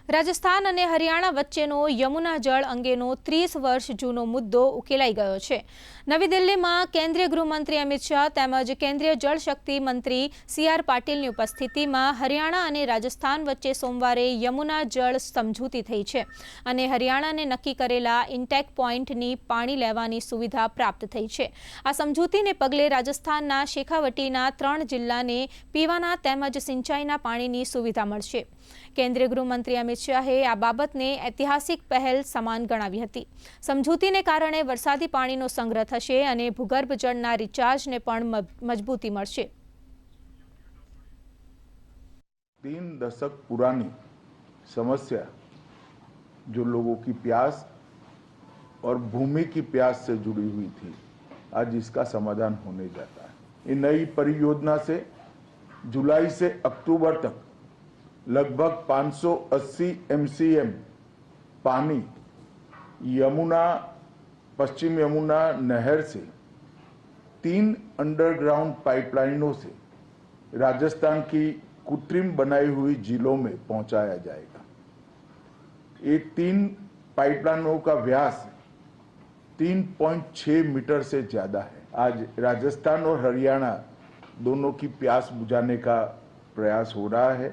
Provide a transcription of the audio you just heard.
રાજસ્થાન અને હરિયાણા વચ્ચેનો યમુના જળ અંગેનો 30 વર્ષ જૂનો મુદ્દો ઉકેલાઈ ગયો છે। નવી દિલ્હીમાં કેન્દ્રીય ગૃહમંત્રી અમિત શાહ તેમજ કેન્દ્રીય જળશક્તિ મંત્રી સી.આર. પાટીલની ઉપસ્થિતિમાં હરિયાણા અને રાજસ્થાન વચ્ચે સોમવારે યમુના જળ સમજૂતી થઈ છે અને હરિયાણાને નક્કી કરેલા ઇન્ટેક પોઈન્ટની પાણી લેવાની સુવિધા પ્રાપ્ત થઈ છે। આ સમજૂતીને પગલે રાજસ્થાનના શેખાવટીના 3 જિલ્લાને પીવાના તેમજ સિંચાઈના પાણીની સુવિધા મળશે। કેન્દ્રીય ગૃહમંત્રી અમિત શાહે આ બાબતને ઐતિહાસિક પહેલ સમાન ગણાવી હતી। સમજૂતીને કારણે વરસાદી પાણીનો સંગ્રહ થશે અને ભૂગર્ભ જળના રિચાર્જને પણ મજબૂતી મળશે। 3 दशक पुरानी समस्या जो लोगों की प्यास और भूमि की प्यास से जुड़ी हुई थी, आज इसका समाधान होने जाता है। ये नई परियोजना से जुलाई से अक्टूबर तक लगभग 580 MCM पानी यमुना पश्चिम यमुना नहर से 3 अंडरग्राउंड पाइपलाइनों से राजस्थान की कृत्रिम बनाई हुई जिलों में पहुंचाया जाएगा। ये 3 पाइपलाइनों का व्यास 3.6 मीटर से ज़्यादा है। आज राजस्थान और हरियाणा दोनों की प्यास बुझाने का प्रयास हो रहा है।